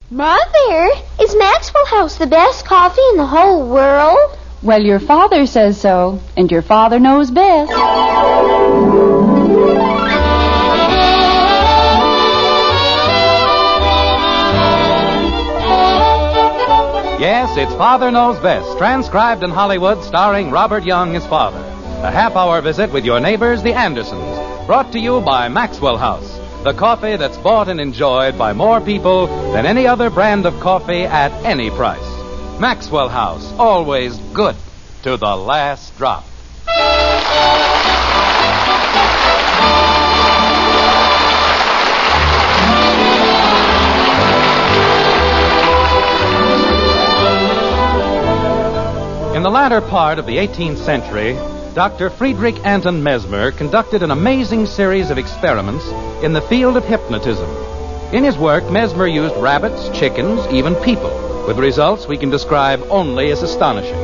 Mother, is Maxwell House the best coffee in the whole world? Well, your father says so, and your father knows best. Yes, it's Father Knows Best, transcribed in Hollywood, starring Robert Young as father. A half-hour visit with your neighbors, the Andersons, brought to you by Maxwell House, the coffee that's bought and enjoyed by more people than any other brand of coffee at any price. Maxwell House, always good to the last drop. In the latter part of the 18th century, Dr. Friedrich Anton Mesmer conducted an amazing series of experiments in the field of hypnotism. In his work, Mesmer used rabbits, chickens, even people, with results we can describe only as astonishing.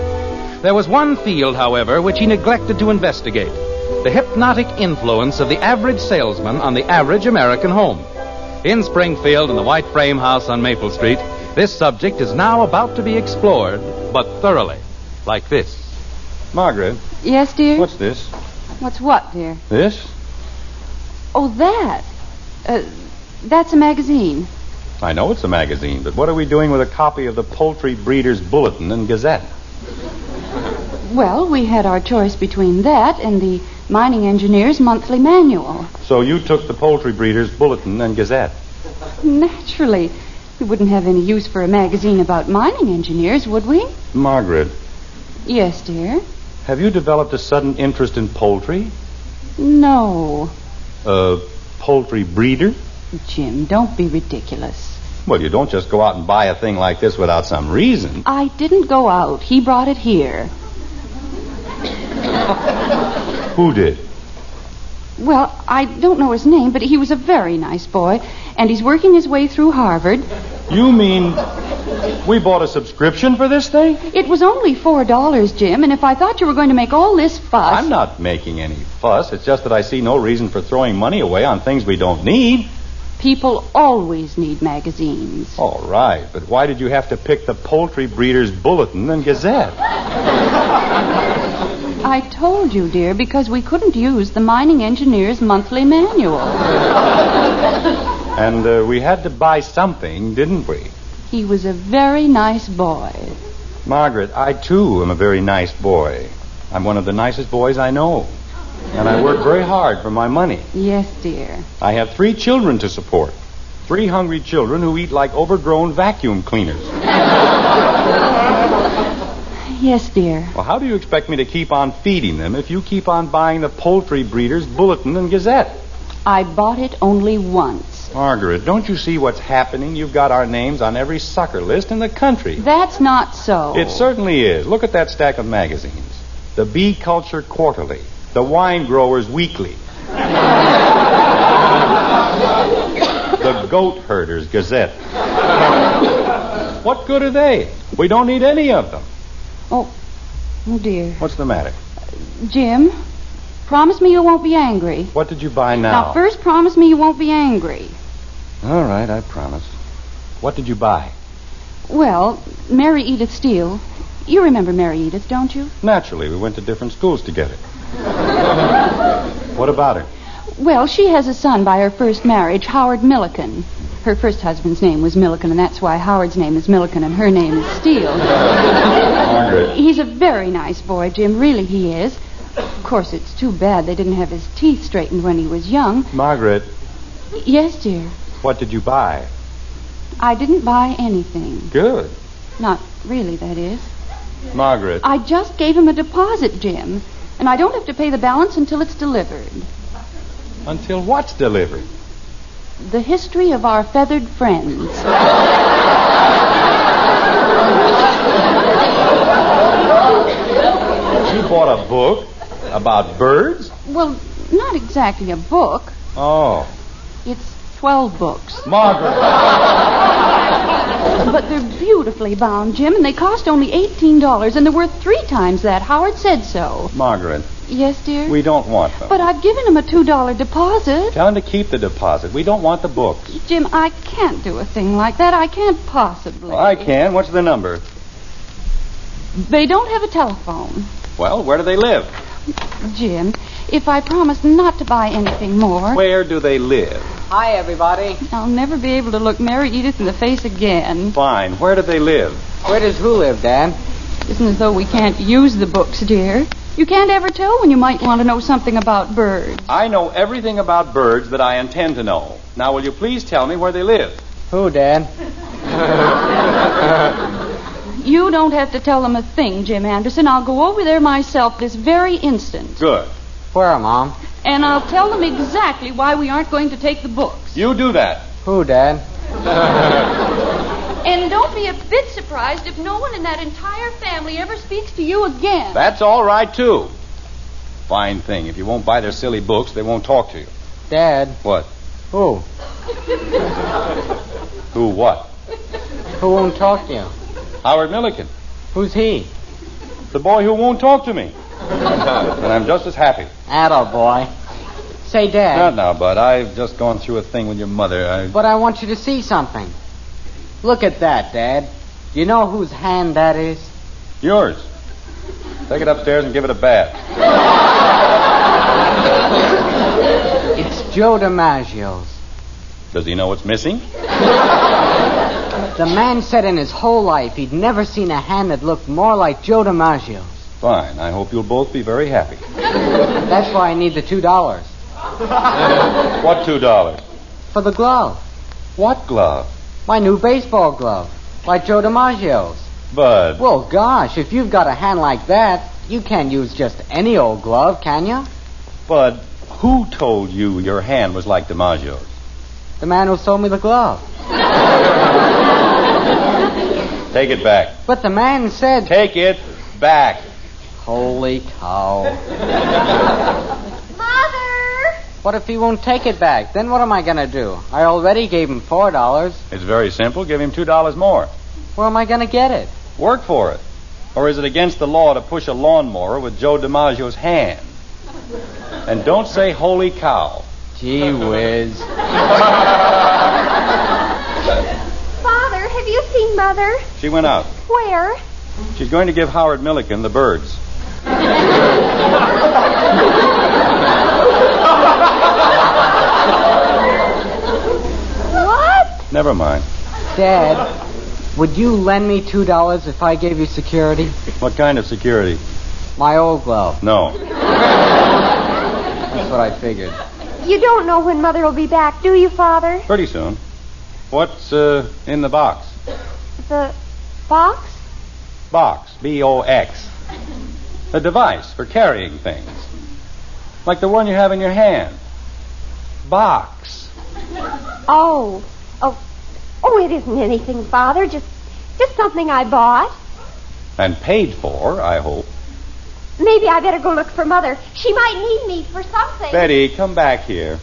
There was one field, however, which he neglected to investigate: the hypnotic influence of the average salesman on the average American home. In Springfield, in the white frame house on Maple Street, this subject is now about to be explored, but thoroughly. Like this. Margaret. Yes, dear? What's this? What's what, dear? This? Oh, that. That's a magazine. I know it's a magazine, but what are we doing with a copy of the Poultry Breeders' Bulletin and Gazette? Well, we had our choice between that and the Mining Engineers' Monthly Manual. So you took the Poultry Breeders' Bulletin and Gazette? Naturally. We wouldn't have any use for a magazine about mining engineers, would we? Margaret. Yes, dear? Have you developed a sudden interest in poultry? No. A poultry breeder? Jim, don't be ridiculous. Well, you don't just go out and buy a thing like this without some reason. I didn't go out. He brought it here. Who did? Well, I don't know his name, but he was a very nice boy, and he's working his way through Harvard. You mean we bought a subscription for this thing? It was only $4, Jim, and if I thought you were going to make all this fuss... I'm not making any fuss. It's just that I see no reason for throwing money away on things we don't need. People always need magazines. All right, but why did you have to pick the Poultry Breeders' Bulletin and Gazette? I told you, dear, because we couldn't use the Mining Engineers' Monthly Manual. And we had to buy something, didn't we? He was a very nice boy. Margaret, I, too, am a very nice boy. I'm one of the nicest boys I know. And I work very hard for my money. Yes, dear. I have 3 children to support. 3 hungry children who eat like overgrown vacuum cleaners. Yes, dear. Well, how do you expect me to keep on feeding them if you keep on buying the Poultry Breeders' Bulletin and Gazette? I bought it only once. Margaret, don't you see what's happening? You've got our names on every sucker list in the country. That's not so. It certainly is. Look at that stack of magazines. The Bee Culture Quarterly. The Wine Growers Weekly. The Goat Herders Gazette. What good are they? We don't need any of them. Oh, dear. What's the matter? Jim, promise me you won't be angry. What did you buy now? Now, first promise me you won't be angry. All right, I promise. What did you buy? Well, Mary Edith Steele. You remember Mary Edith, don't you? Naturally, we went to different schools together. What about her? Well, she has a son by her first marriage, Howard Milliken. Her first husband's name was Milliken, and that's why Howard's name is Milliken and her name is Steele. Margaret. He's a very nice boy, Jim. Really, he is. Of course, it's too bad they didn't have his teeth straightened when he was young. Margaret. Yes, dear. What did you buy? I didn't buy anything. Good. Not really, that is. Margaret. I just gave him a deposit, Jim. And I don't have to pay the balance until it's delivered. Until what's delivered? The history of our feathered friends. You bought a book about birds? Well, not exactly a book. Oh. It's 12 books. Margaret. But they're beautifully bound, Jim, and they cost only $18, and they're worth 3 times that. Howard said so. Margaret, Yes, dear? We don't want them. But I've given him a $2 deposit. Tell him to keep the deposit. We don't want the books. Jim, I can't do a thing like that. I can't possibly. Well, I can. What's the number? They don't have a telephone. Well, where do they live? Jim, if I promise not to buy anything more... Where do they live? Hi, everybody. I'll never be able to look Mary Edith in the face again. Fine. Where do they live? Where does who live, Dad? Isn't as though we can't use the books, dear. You can't ever tell when you might want to know something about birds. I know everything about birds that I intend to know. Now, will you please tell me where they live? Who, Dad? You don't have to tell them a thing, Jim Anderson. I'll go over there myself this very instant. Good. Where, Mom? And I'll tell them exactly why we aren't going to take the books. You do that. Who, Dad? And don't be a bit surprised if no one in that entire family ever speaks to you again. That's all right, too. Fine thing. If you won't buy their silly books, they won't talk to you. Dad. What? Who? Who what? Who won't talk to you? Howard Milliken. Who's he? The boy who won't talk to me. And I'm just as happy. Attaboy. Say, Dad. Not now, Bud. I've just gone through a thing with your mother. But I want you to see something. Look at that, Dad. Do you know whose hand that is? Yours. Take it upstairs and give it a bath. It's Joe DiMaggio's. Does he know what's missing? The man said in his whole life he'd never seen a hand that looked more like Joe DiMaggio's. Fine. I hope you'll both be very happy. That's why I need the $2. What $2? For the glove. What glove? My new baseball glove. Like Joe DiMaggio's. Bud. Well, gosh, if you've got a hand like that, you can't use just any old glove, can you? Bud, who told you your hand was like DiMaggio's? The man who sold me the glove. Take it back. But the man said... Take it back. Holy cow. Mother! What if he won't take it back? Then what am I going to do? I already gave him $4. It's very simple. Give him $2 more. Where am I going to get it? Work for it. Or is it against the law to push a lawnmower with Joe DiMaggio's hand? And don't say holy cow. Gee whiz. Father, have you seen Mother? She went out. Where? She's going to give Howard Milliken the birds. What? Never mind. Dad, would you lend me $2 if I gave you security? What kind of security? My old glove. No. That's what I figured. You don't know when Mother will be back, do you, Father? Pretty soon. What's in the box? The box? Box. B-O-X. A device for carrying things. Like the one you have in your hand. Box. Oh, it isn't anything, Father. Just something I bought. And paid for, I hope. Maybe I better go look for Mother. She might need me for something. Betty, come back here.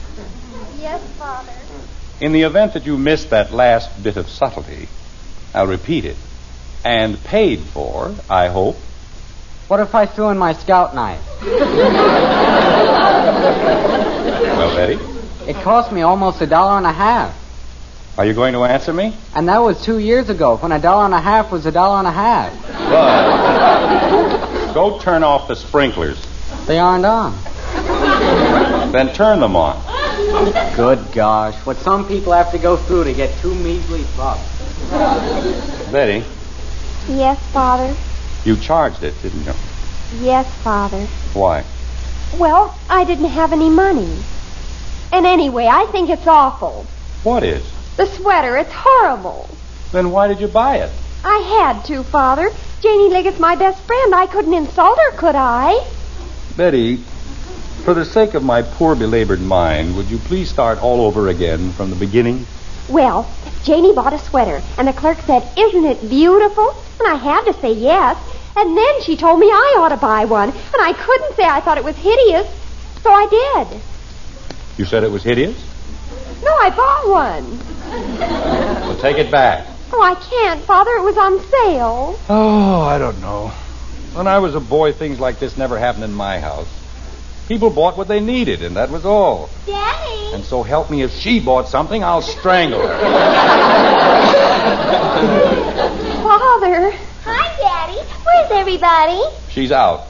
Yes, Father. In the event that you missed that last bit of subtlety, I'll repeat it. And paid for, I hope. What if I threw in my scout knife? Well, Betty? It cost me almost $1.50. Are you going to answer me? And that was 2 years ago, when $1.50 was $1.50. But go turn off the sprinklers. They aren't on. Then turn them on. Good gosh, what some people have to go through to get 2 measly bucks. Betty, Yes, Father. you charged it, didn't you? Yes, Father. Why? Well, I didn't have any money. And anyway, I think it's awful. What is? The sweater, it's horrible. Then why did you buy it? I had to, Father. Janie Liggett's my best friend. I couldn't insult her, could I? Betty, for the sake of my poor belabored mind, would you please start all over again from the beginning? Well, Janie bought a sweater, and the clerk said, "Isn't it beautiful?" And I had to say yes. And then she told me I ought to buy one, and I couldn't say I thought it was hideous, so I did. You said it was hideous? No, I bought one. Well, take it back. Oh, I can't, Father. It was on sale. Oh, I don't know. When I was a boy, things like this never happened in my house. People bought what they needed, and that was all. Daddy! And so help me, if she bought something, I'll strangle her. Father! Hi, Daddy. Where's everybody? She's out.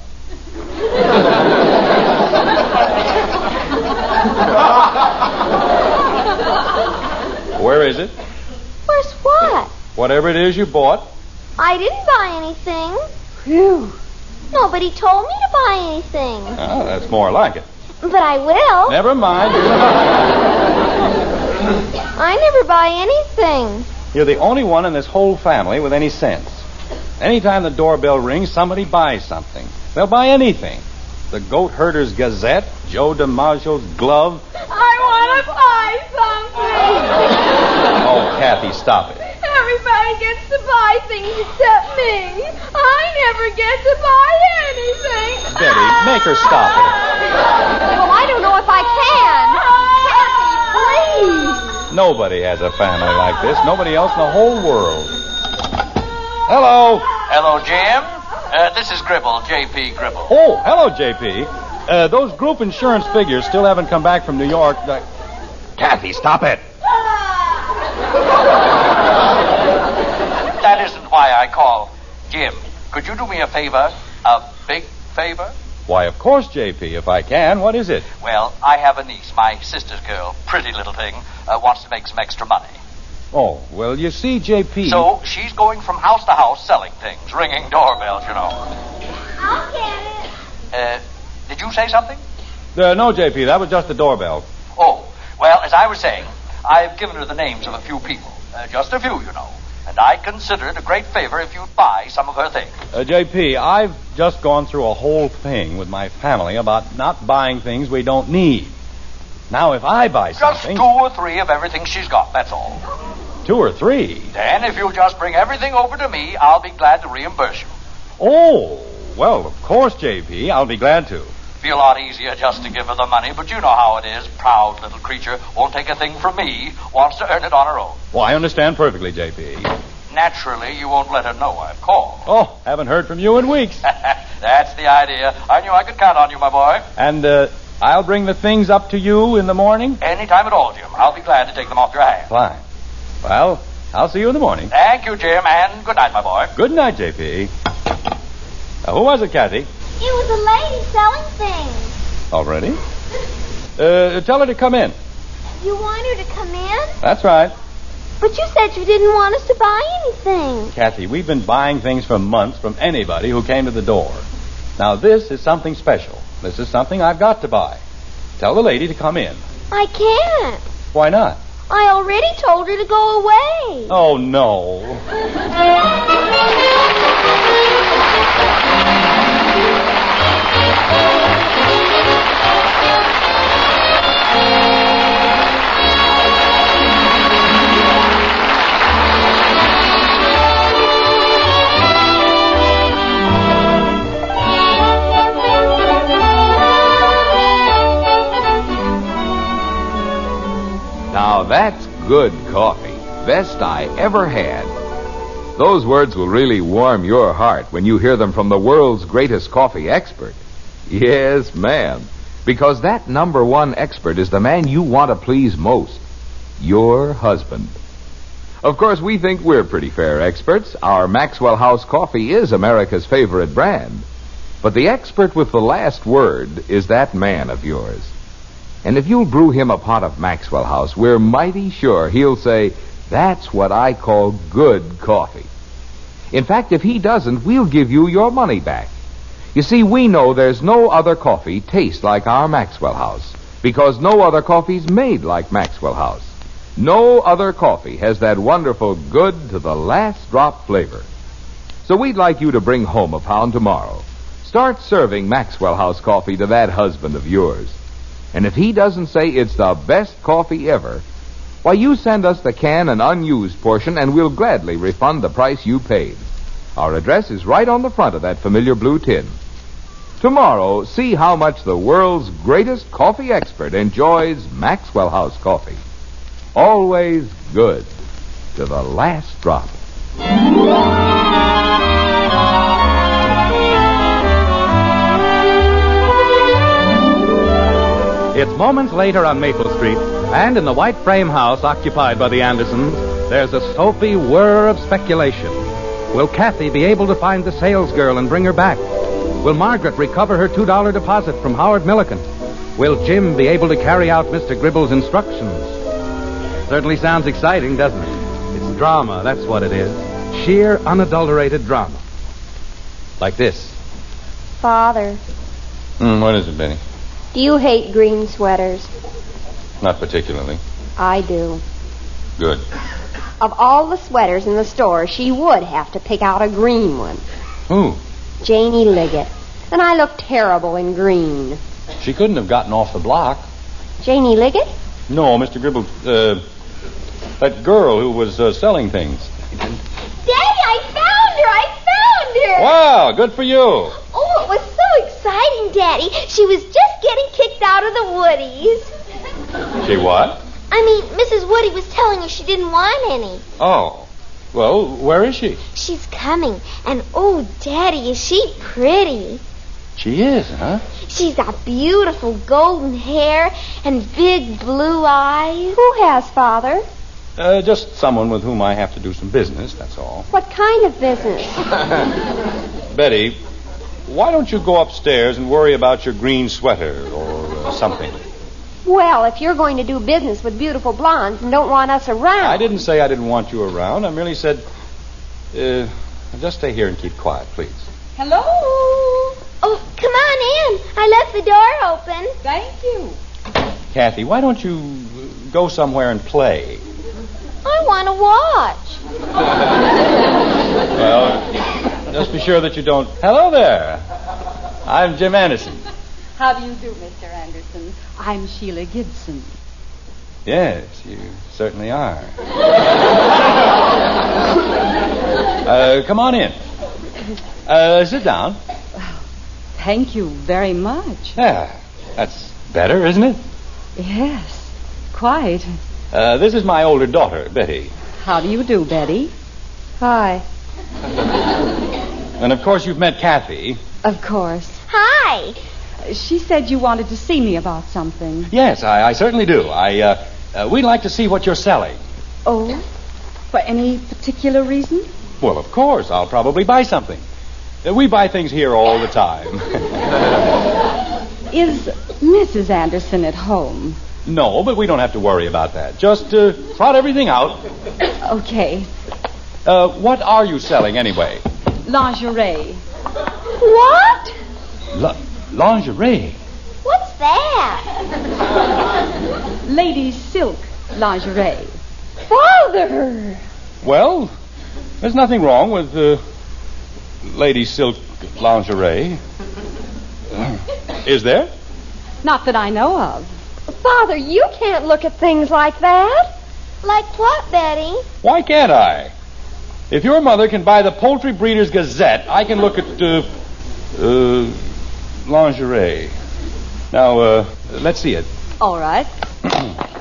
Where is it? Where's what? Whatever it is you bought. I didn't buy anything. Phew. Nobody told me to buy anything. Oh, that's more like it. But I will. Never mind. I never buy anything. You're the only one in this whole family with any sense. Anytime the doorbell rings, somebody buys something. They'll buy anything. The Goat Herder's Gazette, Joe DiMaggio's glove. I want to buy something. Oh, Kathy, stop it. Everybody gets to buy things except me. I never get to buy anything. Betty, make her stop it. Well, I don't know if I can. Kathy, please. Nobody has a family like this. Nobody else in the whole world. Hello. Hello, Jim. This is Gribble, J.P. Gribble. Oh, hello, J.P. Those group insurance figures still haven't come back from New York. Kathy, stop it. That isn't why I call. Jim, could you do me a favor? A big favor? Why, of course, J.P., if I can. What is it? Well, I have a niece, my sister's girl, pretty little thing, wants to make some extra money. Oh, well, you see, J.P. So she's going from house to house selling things, ringing doorbells, you know. I'll get it. Did you say something? No, J.P., that was just the doorbell. Oh, well, as I was saying, I've given her the names of a few people. Just a few, you know. And I consider it a great favor if you'd buy some of her things. J.P., I've just gone through a whole thing with my family about not buying things we don't need. Now, if I buy something... Just 2 or 3 of everything she's got, that's all. 2 or 3? Then, if you'll just bring everything over to me, I'll be glad to reimburse you. Oh, well, of course, J.P., I'll be glad to. Be a lot easier just to give her the money, but you know how it is. Proud little creature, won't take a thing from me, wants to earn it on her own. Well, I understand perfectly, J.P. Naturally, you won't let her know I've called. Oh, haven't heard from you in weeks. That's the idea. I knew I could count on you, my boy. And, I'll bring the things up to you in the morning? Any time at all, Jim. I'll be glad to take them off your hands. Fine. Well, I'll see you in the morning. Thank you, Jim, and good night, my boy. Good night, J.P. Who was it, Kathy? It was a lady selling things. Already? Tell her to come in. You want her to come in? That's right. But you said you didn't want us to buy anything. Kathy, we've been buying things for months from anybody who came to the door. Now, this is something special. This is something I've got to buy. Tell the lady to come in. I can't. Why not? I already told her to go away. Oh, no. Now that's good coffee. Best I ever had. Those words will really warm your heart when you hear them from the world's greatest coffee expert. Yes, ma'am. Because that #1 expert is the man you want to please most. Your husband. Of course, we think we're pretty fair experts. Our Maxwell House coffee is America's favorite brand. But the expert with the last word is that man of yours. And if you'll brew him a pot of Maxwell House, we're mighty sure he'll say, that's what I call good coffee. In fact, if he doesn't, we'll give you your money back. You see, we know there's no other coffee tastes like our Maxwell House, because no other coffee's made like Maxwell House. No other coffee has that wonderful good to the last drop flavor. So we'd like you to bring home a pound tomorrow. Start serving Maxwell House coffee to that husband of yours. And if he doesn't say it's the best coffee ever, why, you send us the can and unused portion, and we'll gladly refund the price you paid. Our address is right on the front of that familiar blue tin. Tomorrow, see how much the world's greatest coffee expert enjoys Maxwell House coffee. Always good to the last drop. It's moments later on Maple Street, and in the white frame house occupied by the Andersons, there's a soapy whir of speculation. Will Kathy be able to find the salesgirl and bring her back? Will Margret recover her $2 deposit from Howard Milliken? Will Jim be able to carry out Mr. Gribble's instructions? Certainly sounds exciting, doesn't it? It's drama, that's what it is. Sheer, unadulterated drama. Like this. Father, What is it, Benny? do you hate green sweaters? Not particularly. I do. Good. Of all the sweaters in the store, she would have to pick out a green one. Who? Janie Liggett. And I look terrible in green. She couldn't have gotten off the block. Janie Liggett? No, Mr. Gribble, that girl who was selling things. Daddy, I found her! Wow, good for you. Oh, it was so exciting, Daddy. She was just getting kicked out of the Woodies. She what? I mean, Mrs. Woody was telling her she didn't want any. Oh. Well, where is she? She's coming. And, oh, Daddy, is she pretty? She is, huh? She's got beautiful golden hair and big blue eyes. Who has, Father? Just someone with whom I have to do some business, that's all. What kind of business? Betty, why don't you go upstairs and worry about your green sweater or something? Well, if you're going to do business with beautiful blondes and don't want us around... I didn't say I didn't want you around. I merely said, just stay here and keep quiet, please. Hello? Oh, come on in. I left the door open. Thank you. Kathy, why don't you go somewhere and play? I want to watch. Well, just be sure that you don't... Hello there. I'm Jim Anderson. How do you do, Mr. Anderson? I'm Sheila Gibson. Yes, you certainly are. Come on in. Sit down. Thank you very much. Yeah, that's better, isn't it? Yes, quite. This is my older daughter, Betty. How do you do, Betty? Hi. And, of course, you've met Kathy. Of course. Hi. She said you wanted to see me about something. Yes, I certainly do. We'd like to see what you're selling. Oh? For any particular reason? Well, of course. I'll probably buy something. We buy things here all the time. Is Mrs. Anderson at home? No, but we don't have to worry about that. Just trot everything out. Okay. What are you selling, anyway? Lingerie. What? Lingerie? What's that? Ladies' silk lingerie. Father! Well, there's nothing wrong with ladies' silk lingerie. Is there? Not that I know of. Father, you can't look at things like that. Like what, Betty? Why can't I? If your mother can buy the Poultry Breeders' Gazette, I can look at lingerie. Now, let's see it. All right.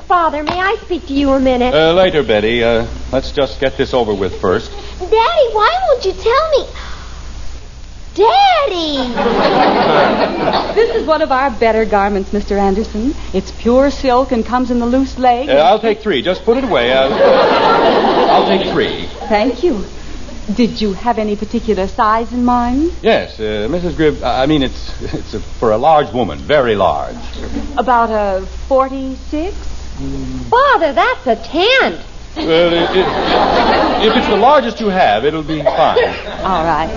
Father, may I speak to you a minute? Later, Betty. Let's just get this over with first. Daddy, why won't you tell me? Daddy! This is one of our better garments, Mr. Anderson. It's pure silk and comes in the loose leg. I'll take 3. Just put it away. I'll take 3. Thank you. Did you have any particular size in mind? Yes, Mrs. Gribb. I mean, it's for a large woman, very large. About a 46? Father, that's a tent. Well, if it's the largest you have, it'll be fine. All right.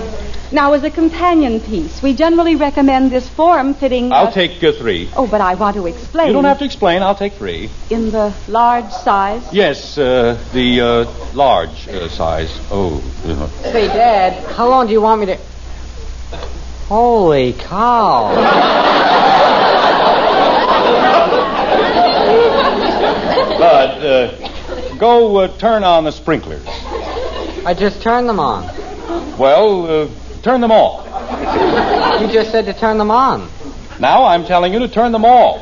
Now, as a companion piece, we generally recommend this form-fitting... I'll take 3. Oh, but I want to explain. You don't have to explain. I'll take 3. In the large size? Yes, the large size. Oh. Say, Dad, how long do you want me to... Holy cow. Bud, go turn on the sprinklers. I just turned them on. Well, turn them off. You just said to turn them on. Now I'm telling you to turn them off.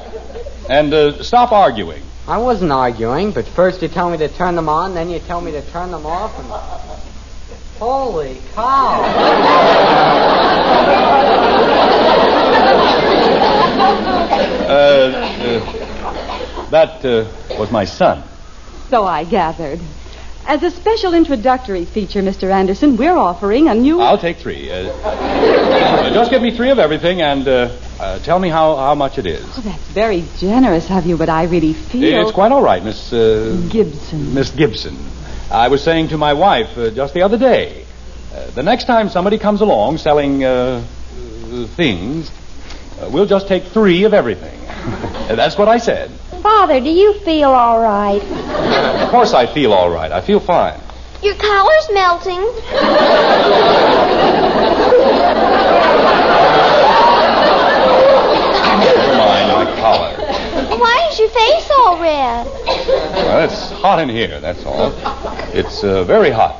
And stop arguing. I wasn't arguing, but first you tell me to turn them on, then you tell me to turn them off, and... Holy cow. That was my son. So I gathered. As a special introductory feature, Mr. Anderson, we're offering a new... I'll take 3. Just give me 3 of everything and tell me how much it is. Oh, that's very generous of you, but I really feel... It's quite all right, Miss... Gibson. Miss Gibson. I was saying to my wife just the other day, the next time somebody comes along selling things, we'll just take 3 of everything. That's what I said. Father, do you feel all right? Of course I feel all right. I feel fine. Your collar's melting. Never mind my collar. Why is your face all red? Well, it's hot in here, that's all. It's very hot.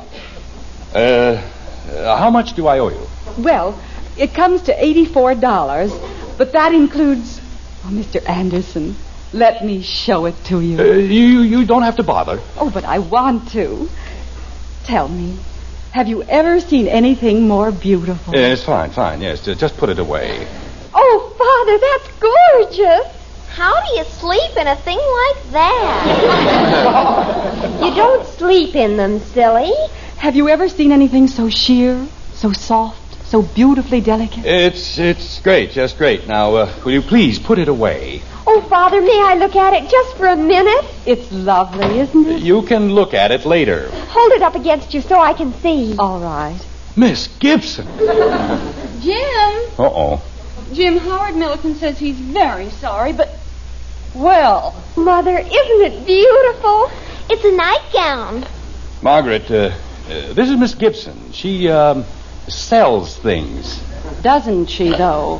How much do I owe you? Well, it comes to $84, but that includes... Oh, Mr. Anderson, let me show it to you. You don't have to bother. Oh, but I want to. Tell me, have you ever seen anything more beautiful? It's fine, yes. Just put it away. Oh, Father, that's gorgeous. How do you sleep in a thing like that? You don't sleep in them, silly. Have you ever seen anything so sheer, so soft, so beautifully delicate? It's great, just great. Now, will you please put it away? Oh, Father, may I look at it just for a minute? It's lovely, isn't it? You can look at it later. Hold it up against you so I can see. All right. Miss Gibson. Jim. Uh-oh. Jim, Howard Milliken says he's very sorry, but... Well... Mother, isn't it beautiful? It's a nightgown. Margaret, this is Miss Gibson. She, sells things. Doesn't she, though?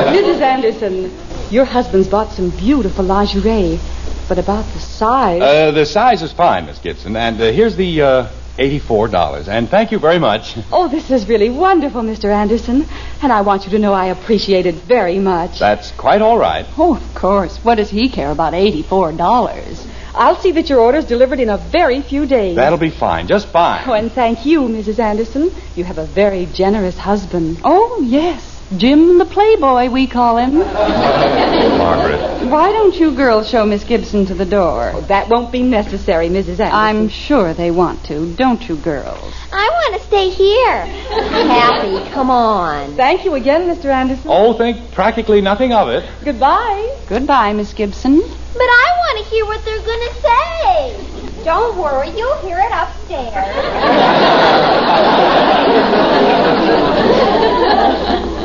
Mrs. Anderson, your husband's bought some beautiful lingerie, but about the size... The size is fine, Miss Gibson, and here's the, $84, and thank you very much. Oh, this is really wonderful, Mr. Anderson, and I want you to know I appreciate it very much. That's quite all right. Oh, of course. What does he care about $84? I'll see that your order's delivered in a very few days. That'll be fine, just fine. Oh, and thank you, Mrs. Anderson. You have a very generous husband. Oh, yes. Jim the Playboy, we call him. Margaret. Why don't you girls show Miss Gibson to the door? Oh, that won't be necessary, Mrs. Anderson. I'm sure they want to, don't you girls? I want to stay here. Kathy, come on. Thank you again, Mr. Anderson. Oh, think practically nothing of it. Goodbye. Goodbye, Miss Gibson. But I want to hear what they're going to say. Don't worry, you'll hear it upstairs.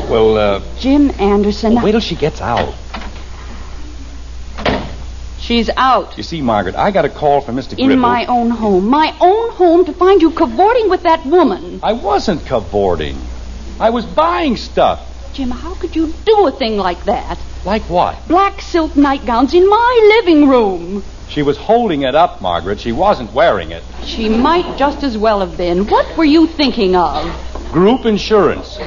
Well, Jim Anderson. wait till she gets out. She's out. You see, Margaret, I got a call from Mr. Gribble. In my own home. My own home to find you cavorting with that woman. I wasn't cavorting. I was buying stuff. Jim, how could you do a thing like that? Like what? Black silk nightgowns in my living room. She was holding it up, Margaret. She wasn't wearing it. She might just as well have been. What were you thinking of? Group insurance.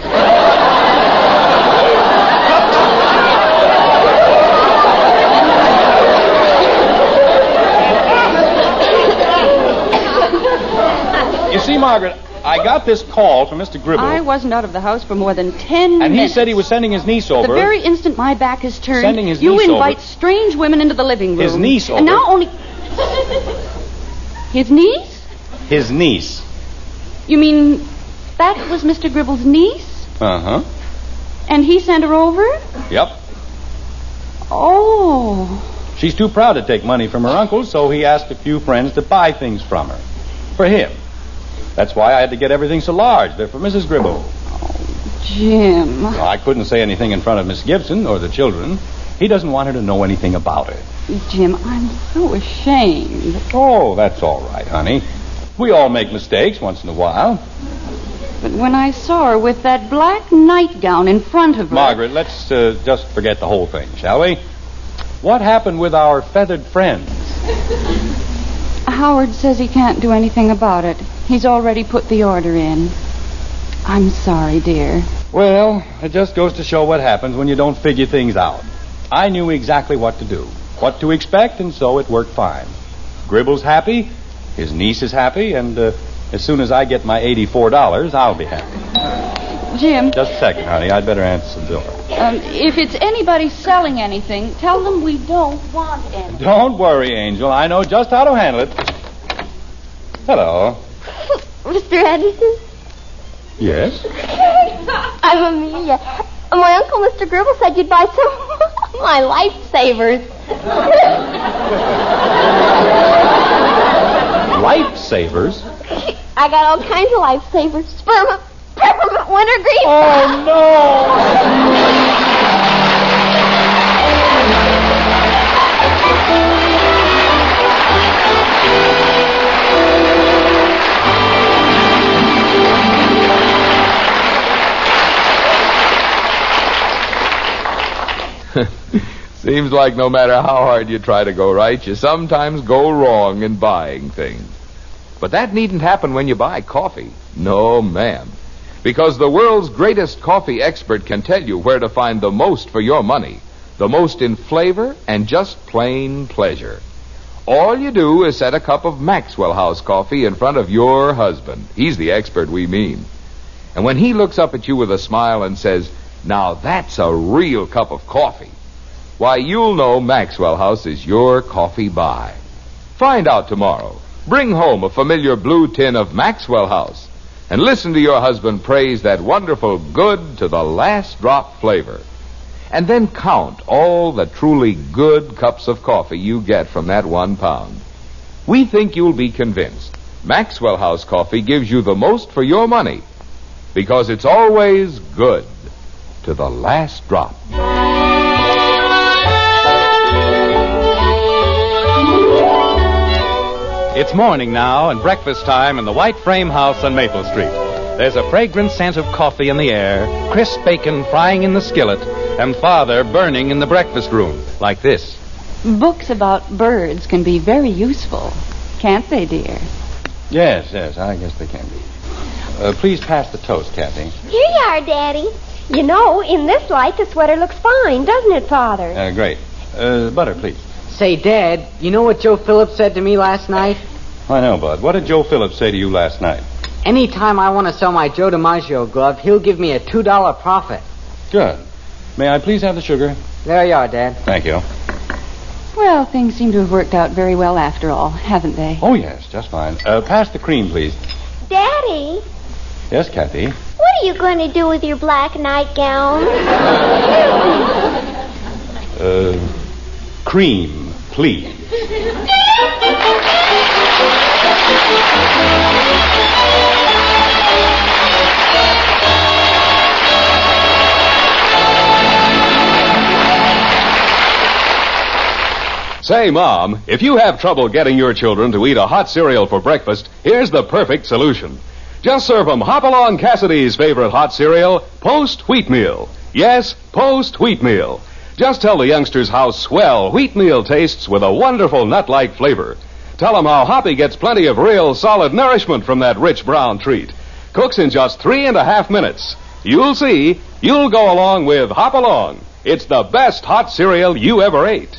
You see, Margaret, I got this call from Mr. Gribble. I wasn't out of the house for more than 10 minutes. And he said he was sending his niece over. The very instant my back is turned, Sending his you niece invite over. strange women into the living room. His niece over. And now only... His niece? His niece. You mean that was Mr. Gribble's niece? Uh-huh. And he sent her over? Yep. Oh. She's too proud to take money from her uncle, so he asked a few friends to buy things from her. For him. That's why I had to get everything so large. They're for Mrs. Gribble. Jim. Well, I couldn't say anything in front of Miss Gibson or the children. He doesn't want her to know anything about it. Jim, I'm so ashamed. Oh, that's all right, honey. We all make mistakes once in a while. But when I saw her with that black nightgown in front of her... Margaret, let's just forget the whole thing, shall we? What happened with our feathered friends? Howard says he can't do anything about it. He's already put the order in. I'm sorry, dear. Well, it just goes to show what happens when you don't figure things out. I knew exactly what to do, what to expect, and so it worked fine. Gribble's happy, his niece is happy, and as soon as I get my $84, I'll be happy. Jim. Just a second, honey. I'd better answer the door. If it's anybody selling anything, tell them we don't want any. Don't worry, Angel. I know just how to handle it. Hello. Mr. Anderson? Yes? I'm Amelia. My uncle, Mr. Gribble, said you'd buy some of my lifesavers. Lifesavers? I got all kinds of lifesavers. Sperma, peppermint, wintergreen. Oh, no! Seems like no matter how hard you try to go right, you sometimes go wrong in buying things. But that needn't happen when you buy coffee. No, ma'am. Because the world's greatest coffee expert can tell you where to find the most for your money. The most in flavor and just plain pleasure. All you do is set a cup of Maxwell House coffee in front of your husband. He's the expert we mean. And when he looks up at you with a smile and says, "Now that's a real cup of coffee," why, you'll know Maxwell House is your coffee buy. Find out tomorrow. Bring home a familiar blue tin of Maxwell House and listen to your husband praise that wonderful good to the last drop flavor. And then count all the truly good cups of coffee you get from that 1 pound. We think you'll be convinced. Maxwell House coffee gives you the most for your money because it's always good to the last drop. It's morning now and breakfast time in the white frame house on Maple Street. There's a fragrant scent of coffee in the air, crisp bacon frying in the skillet, and Father burning in the breakfast room, like this. Books about birds can be very useful, can't they, dear? Yes, I guess they can be. Please pass the toast, Kathy. Here you are, Daddy. You know, in this light, the sweater looks fine, doesn't it, Father? Great. Butter, please. Say, Dad, you know what Joe Phillips said to me last night? I know, Bud. What did Joe Phillips say to you last night? Anytime I want to sell my Joe DiMaggio glove, he'll give me a $2 profit. Good. May I please have the sugar? There you are, Dad. Thank you. Well, things seem to have worked out very well after all, haven't they? Oh, yes, just fine. Pass the cream, please. Daddy, Yes, Kathy? what are you going to do with your black nightgown? Cream, please. Say, Mom, if you have trouble getting your children to eat a hot cereal for breakfast, here's the perfect solution. Just serve them Hopalong Cassidy's favorite hot cereal, Post Wheatmeal. Yes, Post Wheatmeal. Just tell the youngsters how swell wheatmeal tastes with a wonderful nut-like flavor. Tell them how Hoppy gets plenty of real solid nourishment from that rich brown treat. Cooks in just 3.5 minutes. You'll see, you'll go along with Hopalong. It's the best hot cereal you ever ate.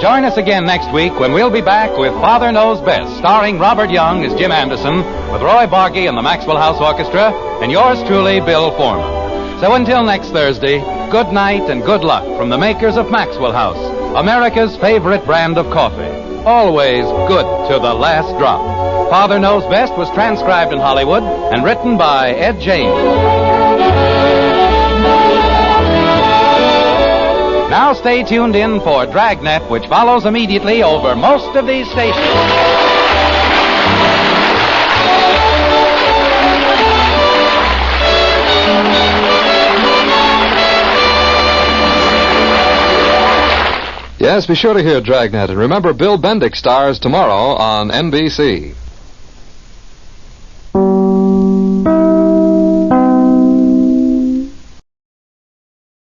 Join us again next week when we'll be back with Father Knows Best, starring Robert Young as Jim Anderson, with Roy Bargy and the Maxwell House Orchestra, and yours truly, Bill Foreman. So until next Thursday, good night and good luck from the makers of Maxwell House, America's favorite brand of coffee. Always good to the last drop. Father Knows Best was transcribed in Hollywood and written by Ed James. Now stay tuned in for Dragnet, which follows immediately over most of these stations. Yes, be sure to hear Dragnet. And remember, Bill Bendick stars tomorrow on NBC.